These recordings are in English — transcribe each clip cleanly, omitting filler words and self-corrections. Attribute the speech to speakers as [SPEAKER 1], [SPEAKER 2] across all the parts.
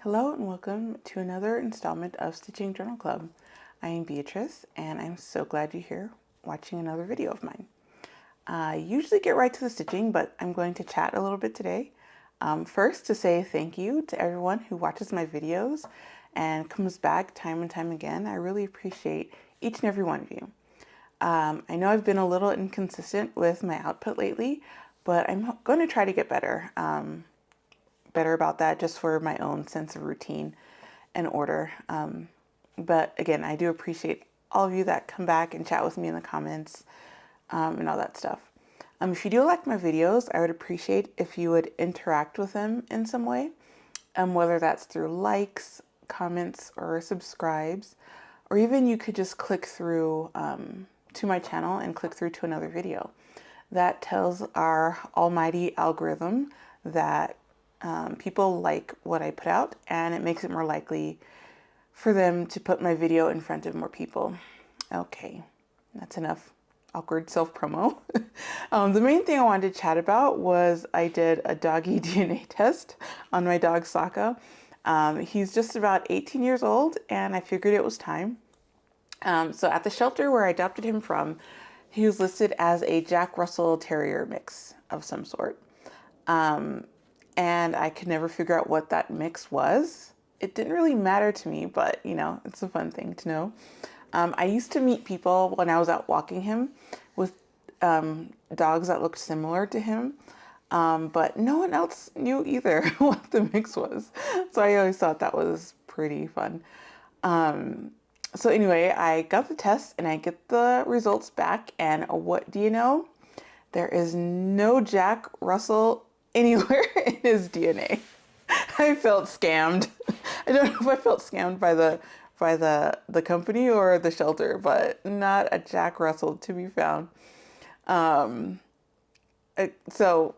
[SPEAKER 1] Hello and welcome to another installment of Stitching Journal Club. I am Beatrice and I'm so glad you're here watching another video of mine. I usually get right to the stitching, but I'm going to chat a little bit today. First, to say thank you to everyone who watches my videos and comes back time and time again. I really appreciate each and every one of you. I know I've been a little inconsistent with my output lately, but I'm going to try to get better. Better about that, just for my own sense of routine and order. But again, I do appreciate all of you that come back and chat with me in the comments and all that stuff. If you do like my videos, I would appreciate if you would interact with them in some way, whether that's through likes, comments, or subscribes, or even you could just click through to my channel and click through to another video. That tells our almighty algorithm that people like what I put out, and it makes it more likely for them to put my video in front of more people. Okay, that's enough awkward self-promo. The main thing I wanted to chat about was I did a doggy DNA test on my dog Sokka. He's just about 18 years old, and I figured it was time. So at the shelter where I adopted him from, he was listed as a Jack Russell Terrier mix of some sort. And I could never figure out what that mix was. It didn't really matter to me, but you know, it's a fun thing to know. I used to meet people when I was out walking him with dogs that looked similar to him, but no one else knew either what the mix was. So I always thought that was pretty fun. So anyway, I got the test and I get the results back, and what do you know? There is no Jack Russell anywhere in his DNA. I felt scammed. I don't know if I felt scammed by the company or the shelter, but not a Jack Russell to be found. So,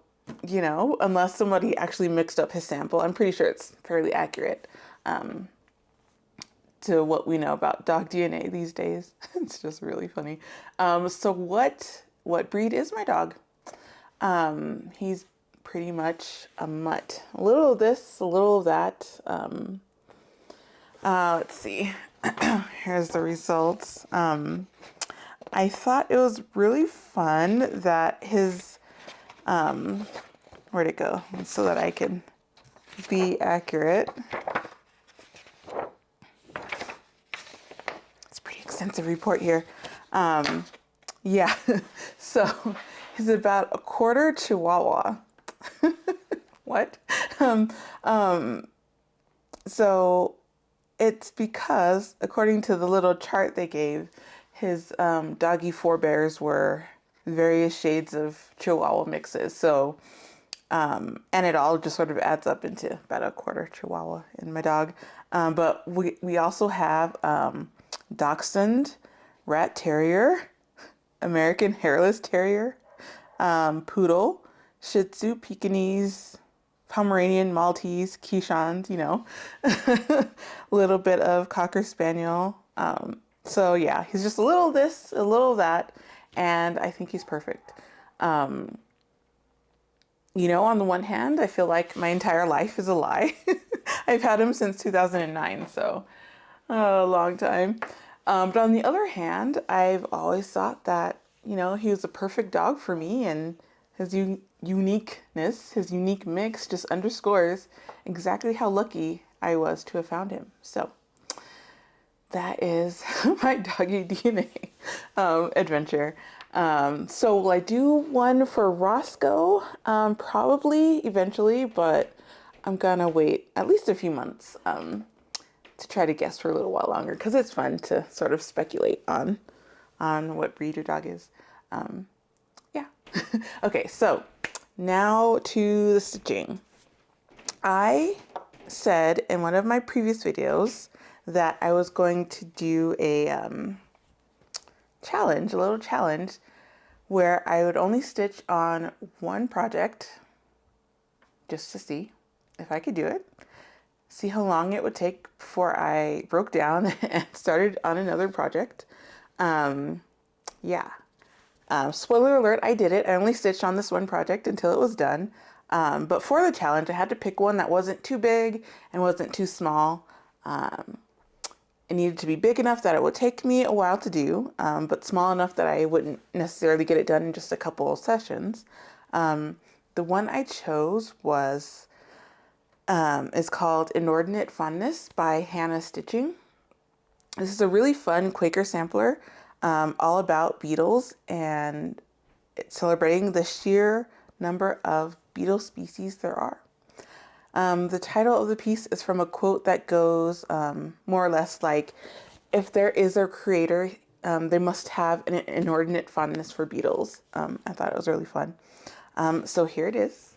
[SPEAKER 1] you know, unless somebody actually mixed up his sample, I'm pretty sure it's fairly accurate to what we know about dog DNA these days. It's just really funny. So what breed is my dog? He's pretty much a mutt. A little of this, a little of that. Let's see. Here's the results. I thought it was really fun that his, where'd it go? So that I can be accurate. It's a pretty extensive report here. Yeah, so he's about a quarter Chihuahua. What? So it's because, according to the little chart they gave, his doggy forebears were various shades of Chihuahua mixes. So, and it all just sort of adds up into about a quarter Chihuahua in my dog. But we also have Dachshund, Rat Terrier, American Hairless Terrier, Poodle, Shih Tzu, Pekingese, Pomeranian, Maltese, Keeshond, you know, a little bit of Cocker Spaniel. So yeah, he's just a little this, a little that, and I think he's perfect. You know, on the one hand, I feel like my entire life is a lie. I've had him since 2009, so a long time. But on the other hand, I've always thought that, you know, he was a perfect dog for me, and his uniqueness, his unique mix just underscores exactly how lucky I was to have found him. So that is my doggy DNA adventure. So will I do one for Roscoe? Probably eventually, but I'm gonna wait at least a few months to try to guess for a little while longer, because it's fun to sort of speculate on what breed your dog is. Yeah. Okay, so now to the stitching. I said in one of my previous videos that I was going to do a challenge, a little challenge, where I would only stitch on one project just to see if I could do it. See how long it would take before I broke down and started on another project. Yeah. Spoiler alert, I did it. I only stitched on this one project until it was done. But for the challenge, I had to pick one that wasn't too big and wasn't too small. It needed to be big enough that it would take me a while to do, but small enough that I wouldn't necessarily get it done in just a couple of sessions. The one I chose is called Inordinate Fondness by Hannah Stitching. This is a really fun Quaker sampler, all about beetles, and it's celebrating the sheer number of beetle species there are. The title of the piece is from a quote that goes more or less like, if there is a creator, they must have an inordinate fondness for beetles. I thought it was really fun. So here it is.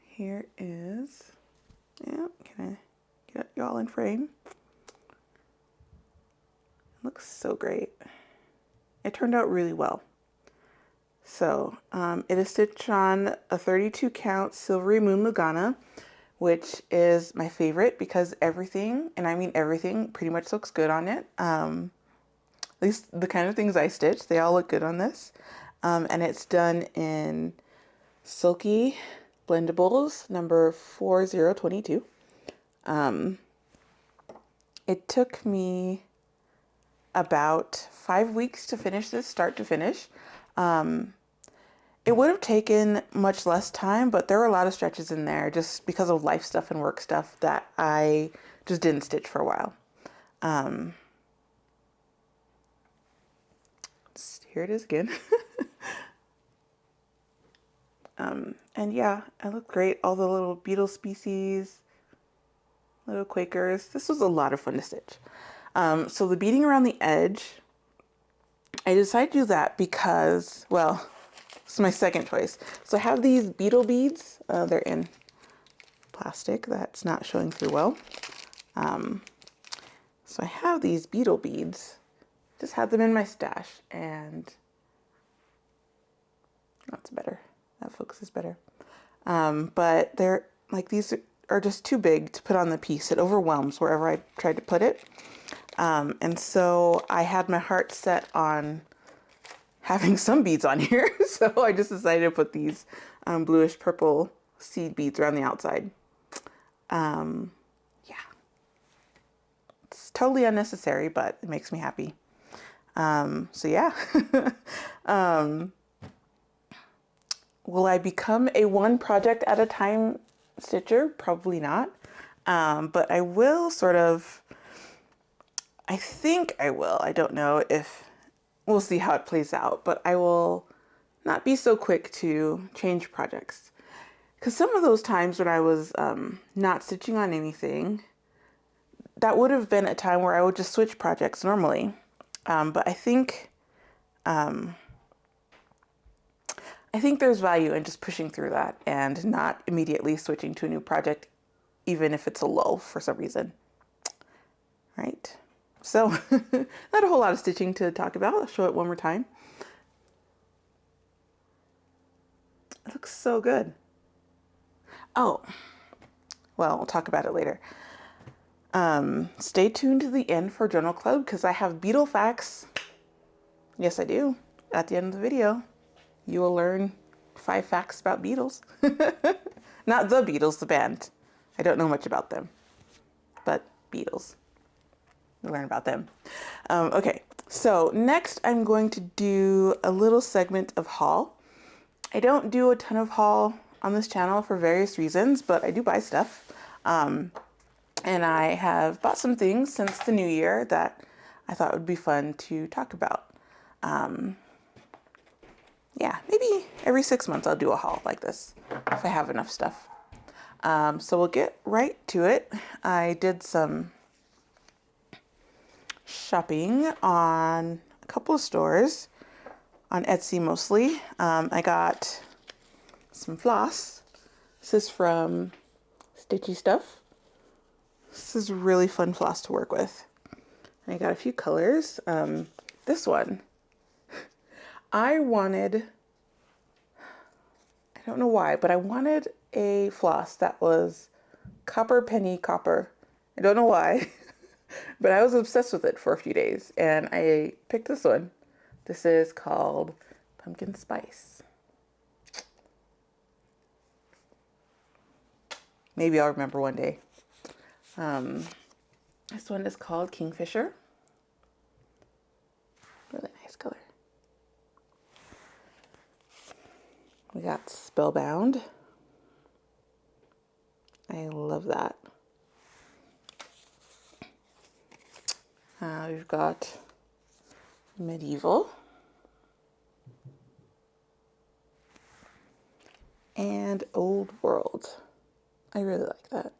[SPEAKER 1] Here is, yeah, can I get you all in frame? It looks so great. It turned out really well. So it is stitched on a 32 count Silvery Moon Lugana, which is my favorite because everything, and I mean everything, pretty much looks good on it. At least the kind of things I stitch, they all look good on this. And it's done in Silky Blendables number 4022. It took me about 5 weeks to finish this, start to finish. It would have taken much less time, but there were a lot of stretches in there just because of life stuff and work stuff that I just didn't stitch for a while. Here it is again. And yeah, it looked great. All the little beetle species, little Quakers. This was a lot of fun to stitch. So the beading around the edge, I decided to do that because, well, it's my second choice. So I have these beetle beads. They're in plastic. That's not showing through well. So I have these beetle beads. Just had them in my stash, and that's better. That focuses better. But they're like, these are just too big to put on the piece. It overwhelms wherever I tried to put it. And so I had my heart set on having some beads on here. So I just decided to put these bluish purple seed beads around the outside. Yeah. It's totally unnecessary, but it makes me happy. So yeah. Will I become a one project at a time stitcher? Probably not. But I will sort of, I think I will. I don't know if, we'll see how it plays out, but I will not be so quick to change projects. Because some of those times when I was not stitching on anything, that would have been a time where I would just switch projects normally. But I think there's value in just pushing through that and not immediately switching to a new project, even if it's a lull for some reason. Right? So, not a whole lot of stitching to talk about. I'll show it one more time. It looks so good. Oh, well, we'll talk about it later. Stay tuned to the end for Journal Club because I have beetle facts. Yes, I do. At the end of the video, you will learn 5 facts about beetles. Not the Beatles, the band. I don't know much about them, but beetles. You'll learn about them. Okay, so next I'm going to do a little segment of haul. I don't do a ton of haul on this channel for various reasons, but I do buy stuff. And I have bought some things since the new year that I thought would be fun to talk about. Yeah, maybe every 6 months I'll do a haul like this if I have enough stuff. So we'll get right to it. I did some shopping on a couple of stores, on Etsy mostly. I got some floss. This is from Stitchy Stuff. This is really fun floss to work with. I got a few colors. This one, I don't know why, but I wanted a floss that was copper penny copper. I don't know why, but I was obsessed with it for a few days and I picked this one. This is called Pumpkin Spice. Maybe I'll remember one day. This one is called Kingfisher. Really nice color. We got Spellbound. I love that. We've got Medieval. And Old World. I really like that.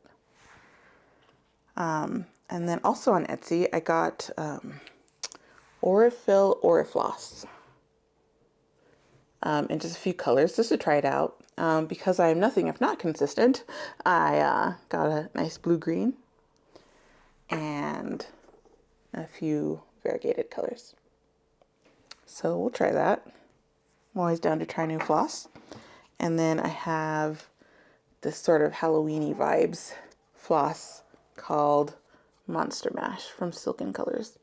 [SPEAKER 1] And then also on Etsy, I got Aurifil Aurifloss in just a few colors just to try it out. Because I am nothing if not consistent, I got a nice blue-green and a few variegated colors. So we'll try that. I'm always down to try new floss. And then I have this sort of Halloween-y vibes floss called Monster Mash from Silken Colors.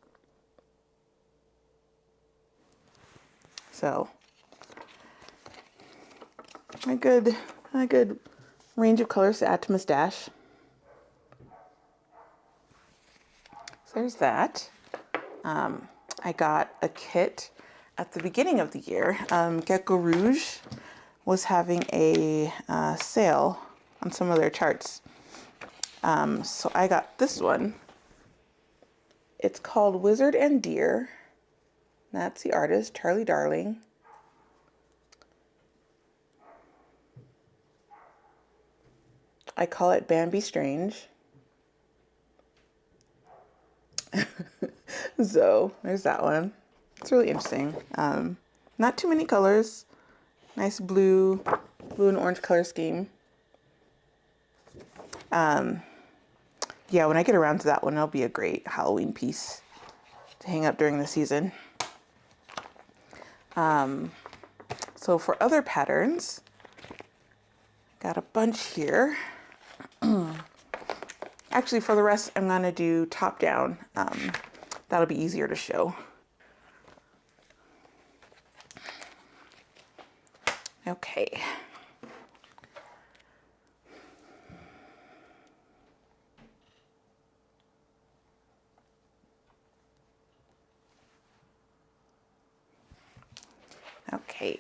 [SPEAKER 1] So a good range of colors to add to my stash. So there's that. I got a kit at the beginning of the year. Gecko Rouge was having a sale on some of their charts. So I got this one. It's called Wizard and Deer. That's the artist, Charlie Darling. I call it Bambi Strange. So there's that one. It's really interesting. Not too many colors. Nice blue and orange color scheme. Yeah, when I get around to that one, it'll be a great Halloween piece to hang up during the season. So for other patterns, got a bunch here. Actually, for the rest, I'm gonna do top down. That'll be easier to show. Okay. Okay.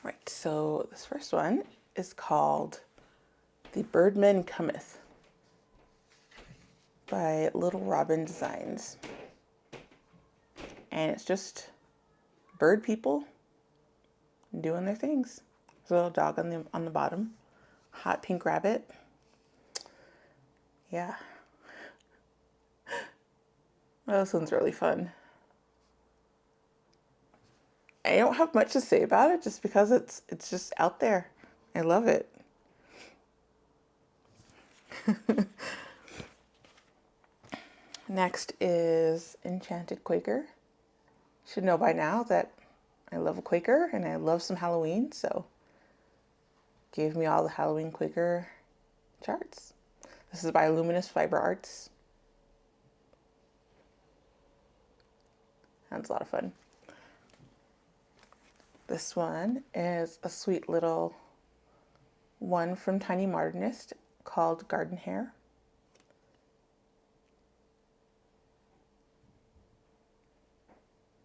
[SPEAKER 1] Right, so this first one is called The Birdman Cometh by Little Robin Designs. And it's just bird people doing their things. There's a little dog on the bottom. Hot pink rabbit. Yeah. Well, this one's really fun. I don't have much to say about it just because it's just out there. I love it. Next is Enchanted Quaker. Should know by now that I love a Quaker and I love some Halloween, so gave me all the Halloween Quaker charts. This is by Luminous Fiber Arts. That's a lot of fun. This one is a sweet little one from Tiny Modernist called Garden Hare.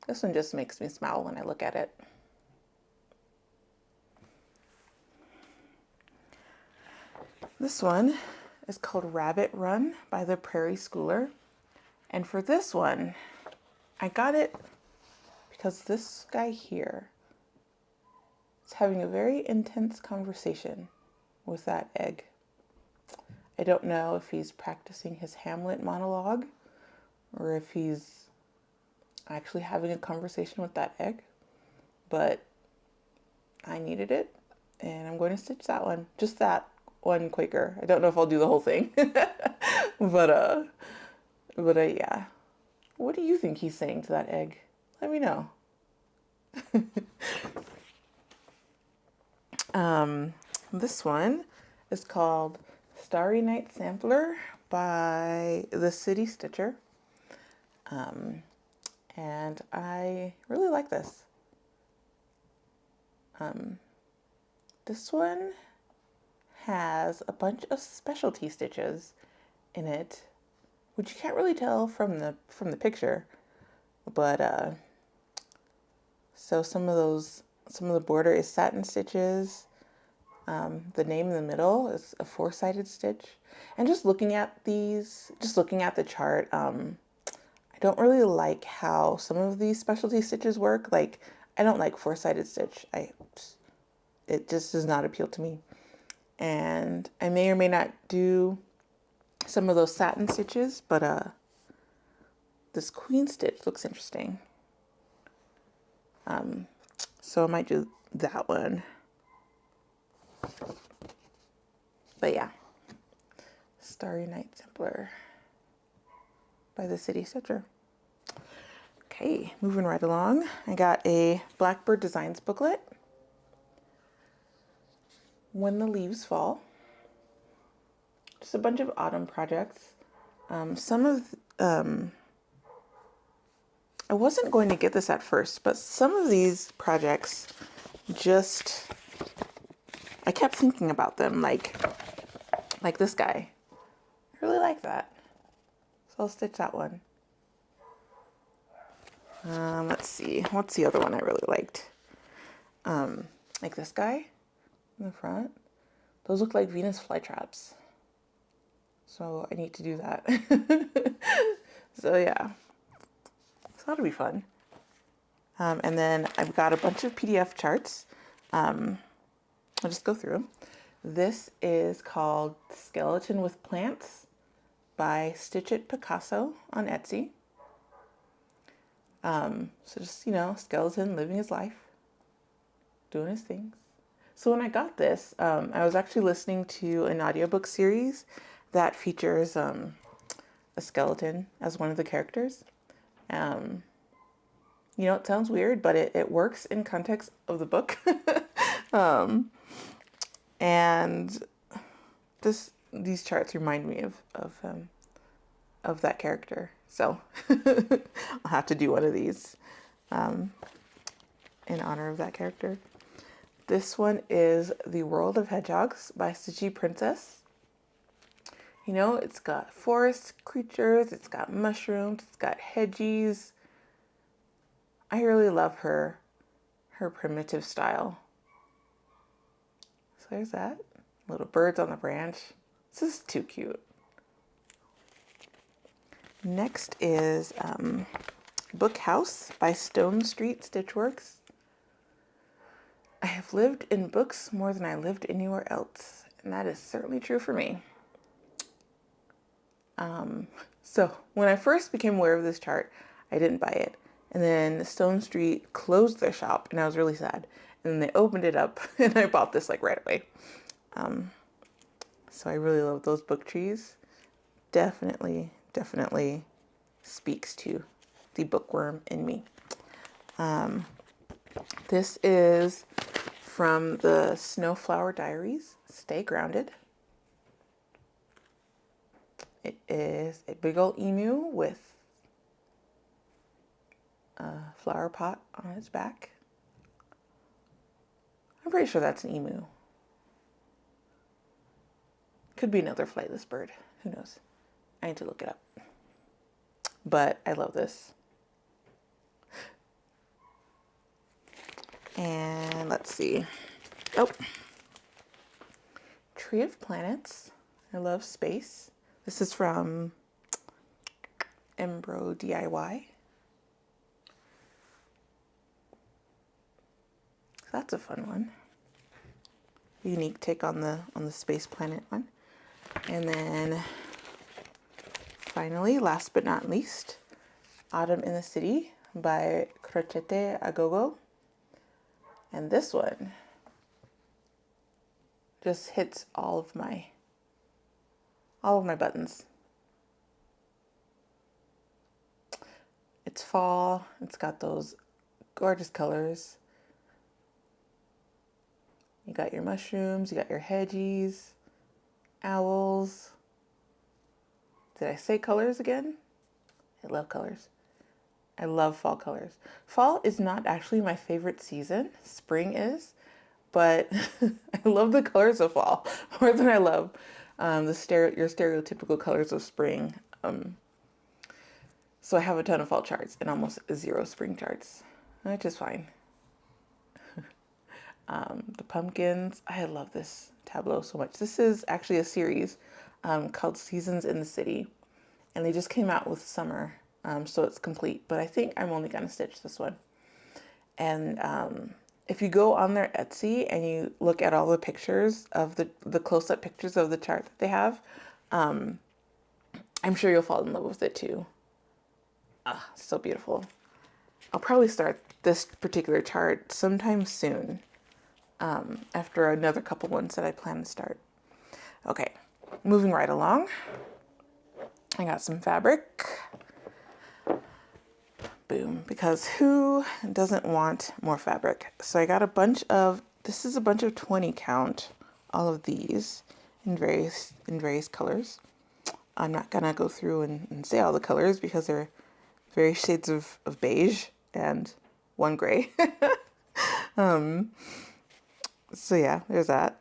[SPEAKER 1] This one just makes me smile when I look at it. This one is called Rabbit Run by the Prairie Schooler. And for this one, I got it because this guy here is having a very intense conversation with that egg. I don't know if he's practicing his Hamlet monologue or if he's actually having a conversation with that egg, but I needed it and I'm going to stitch that one, just that one Quaker. I don't know if I'll do the whole thing, but yeah. What do you think he's saying to that egg? Let me know. This one is called Starry Night Sampler by the City Stitcher. And I really like this. This one has a bunch of specialty stitches in it, which you can't really tell from the picture, but so some of the border is satin stitches. The name in the middle is a four-sided stitch. And just looking at the chart, I don't really like how some of these specialty stitches work. Like, I don't like four-sided stitch. It just does not appeal to me. And I may or may not do some of those satin stitches, but this queen stitch looks interesting. So I might do that one. But yeah, Starry Night Sampler by the City Stitcher. Okay, moving right along. I got a Blackbird Designs booklet. When the Leaves Fall. Just a bunch of autumn projects. I wasn't going to get this at first, but some of these projects I kept thinking about them, like this guy. I really like that. So I'll stitch that one. Let's see. What's the other one I really liked? Like this guy in the front. Those look like Venus flytraps. So I need to do that. So yeah. So that'll be fun. And then I've got a bunch of PDF charts. I'll just go through. This is called Skeleton with Plants by Stitch It Picasso on Etsy. So just, skeleton living his life, doing his things. So when I got this, I was actually listening to an audiobook series that features a skeleton as one of the characters. It sounds weird, but it works in context of the book. And these charts remind me of that character. So I'll have to do one of these in honor of that character. This one is The World of Hedgehogs by Stitchy Princess. It's got forest creatures, it's got mushrooms, it's got hedgies. I really love her primitive style. So there's that. Little birds on the branch. This is too cute. Next is Book House by Stone Street Stitchworks. I have lived in books more than I lived anywhere else, and that is certainly true for me. So when I first became aware of this chart, I didn't buy it. And then Stone Street closed their shop, and I was really sad. And then they opened it up, and I bought this right away. So I really love those book trees. Definitely speaks to the bookworm in me. This is from the Snowflower Diaries, Stay Grounded. It is a big old emu with a flower pot on its back. I'm pretty sure that's an emu. Could be another flightless bird. Who knows? I need to look it up. But I love this. And let's see. Oh. Tree of Planets. I love space. This is from Embro DIY. So that's a fun one. Unique take on the space planet one. And then finally, last but not least, Autumn in the City by Crochete Agogo. And this one just hits all of my buttons. It's fall. It's got those gorgeous colors. You got your mushrooms, you got your hedgies, owls. Did I say colors again? I love colors. I love fall colors. Fall is not actually my favorite season. Spring is, but I love the colors of fall more than I love your stereotypical colors of spring. So I have a ton of fall charts and almost zero spring charts, which is fine. The pumpkins, I love this tableau so much. This is actually a series called Seasons in the City, and they just came out with summer, so it's complete, but I think I'm only going to stitch this one. And if you go on their Etsy and you look at all the pictures of the close-up pictures of the chart that they have, I'm sure you'll fall in love with it too. Ah, so beautiful. I'll probably start this particular chart sometime soon, after another couple ones that I plan to start. Okay, moving right along. I got some fabric. Boom, because who doesn't want more fabric? So I got a bunch of, this is a bunch of 20 count, all of these in various colors. I'm not gonna go through and say all the colors because they're various shades of beige and one gray. So yeah, there's that.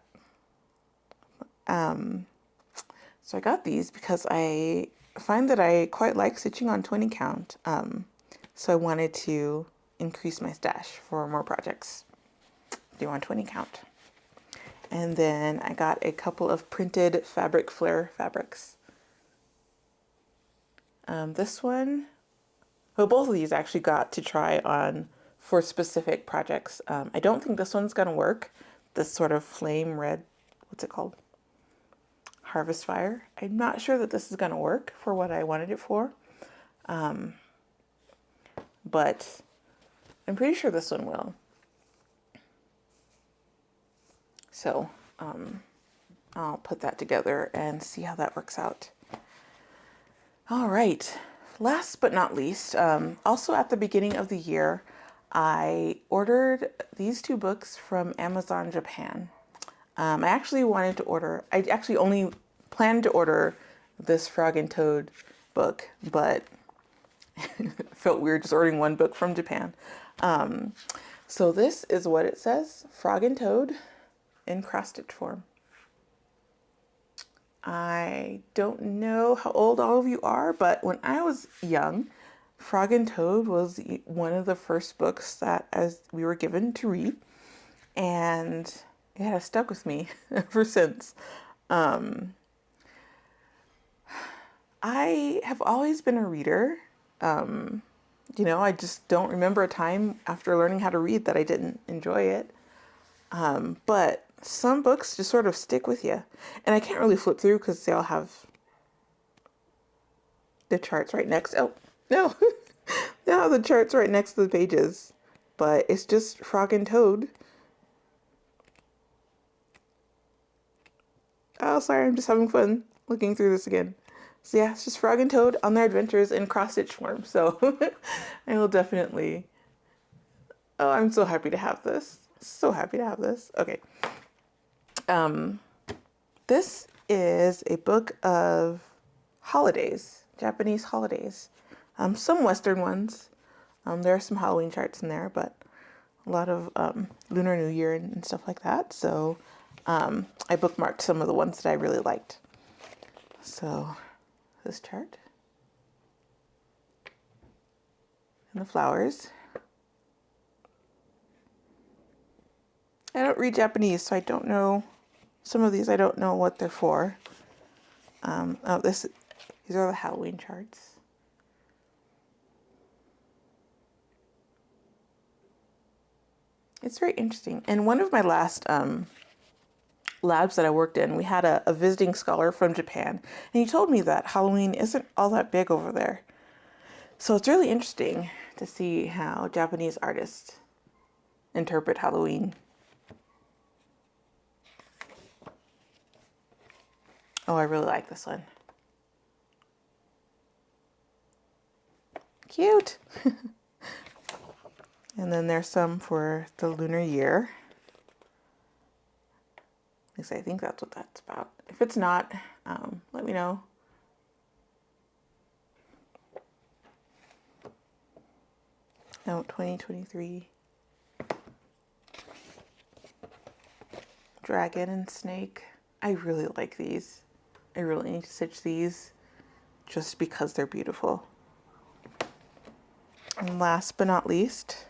[SPEAKER 1] So I got these because I find that I quite like stitching on 20 count. So I wanted to increase my stash for more projects. Do on 20 count. And then I got a couple of printed fabric flare fabrics. This one, well, both of these I actually got to try on for specific projects. I don't think this one's gonna work. This sort of flame red, what's it called? Harvest Fire. I'm not sure that this is gonna work for what I wanted it for. But I'm pretty sure this one will. So I'll put that together and see how that works out. All right, last but not least, also at the beginning of the year, I ordered these two books from Amazon Japan. I actually only planned to order this Frog and Toad book, but it felt weird just ordering one book from Japan. So this is what it says, Frog and Toad in cross-stitch form. I don't know how old all of you are, but when I was young, Frog and Toad was one of the first books that we were given to read, and it has stuck with me ever since. I have always been a reader. I just don't remember a time after learning how to read that I didn't enjoy it. But some books just sort of stick with you. And I can't really flip through because they all have the charts right next. Oh, no. They all have the charts right next to the pages. But it's just Frog and Toad. Oh, sorry, I'm just having fun looking through this again. So yeah, it's just Frog and Toad on their adventures in cross-stitch form. So I will definitely... Oh, I'm so happy to have this. So happy to have this. Okay. This is a book of holidays, Japanese holidays. Some Western ones. There are some Halloween charts in there, but a lot of Lunar New Year and stuff like that. So I bookmarked some of the ones that I really liked. So this chart and the flowers. I don't read Japanese, so I don't know. Some of these I don't know what they're for. These are the Halloween charts. It's very interesting. And one of my last labs that I worked in, we had a visiting scholar from Japan, and he told me that Halloween isn't all that big over there. So it's really interesting to see how Japanese artists interpret Halloween. Oh, I really like this one. Cute. And then there's some for the lunar year. At least I think that's what that's about. If it's not, let me know. No, 2023. Dragon and snake. I really like these. I really need to stitch these just because they're beautiful. And last but not least,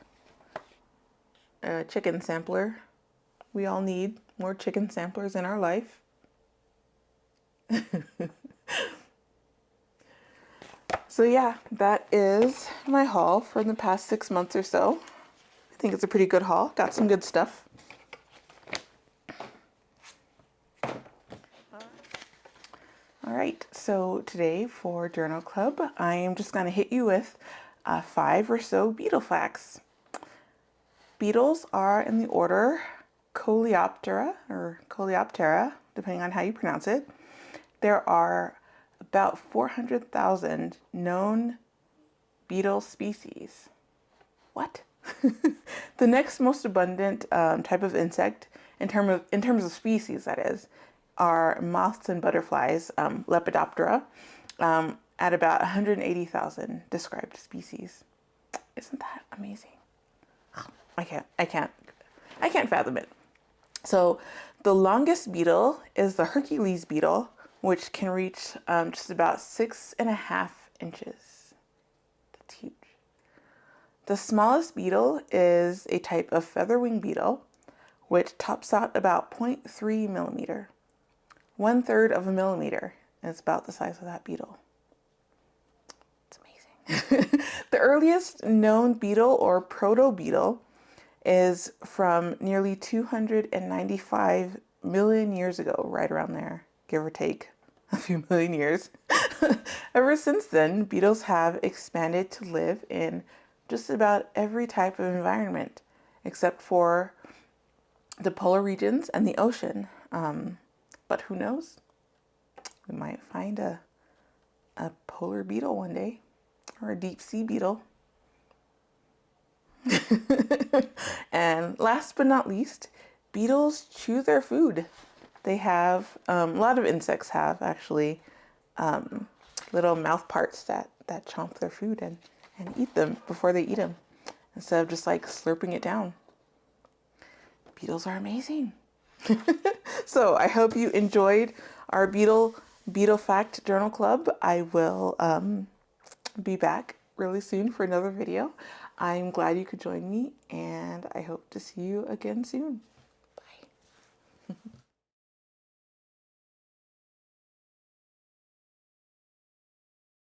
[SPEAKER 1] a chicken sampler. We all need more chicken samplers in our life. So yeah, that is my haul for the past 6 months or so. I think it's a pretty good haul. Got some good stuff. All right, so today for Journal Club, I am just going to hit you with 5 or so beetle facts. Beetles are in the order Coleoptera, or Coleoptera, depending on how you pronounce it. There are about 400,000 known beetle species. What? The next most abundant type of insect, in terms of species, that is, are moths and butterflies, Lepidoptera, at about 180,000 described species. Isn't that amazing? I can't fathom it. So the longest beetle is the Hercules beetle, which can reach just about 6.5 inches. That's huge. The smallest beetle is a type of featherwing beetle, which tops out about 0.3 millimeter. 1/3 of a millimeter is about the size of that beetle. It's amazing. The earliest known beetle, or proto-beetle, is from nearly 295 million years ago, right around there, give or take a few million years. Ever since then, beetles have expanded to live in just about every type of environment, except for the polar regions and the ocean. But who knows? We might find a polar beetle one day, or a deep sea beetle. And last but not least, beetles chew their food. They have, a lot of insects have actually, little mouth parts that chomp their food and eat them before they eat them, instead of just like slurping it down. Beetles are amazing. So I hope you enjoyed our beetle fact journal club. I will be back really soon for another video. I'm glad you could join me, and I hope to see you again soon.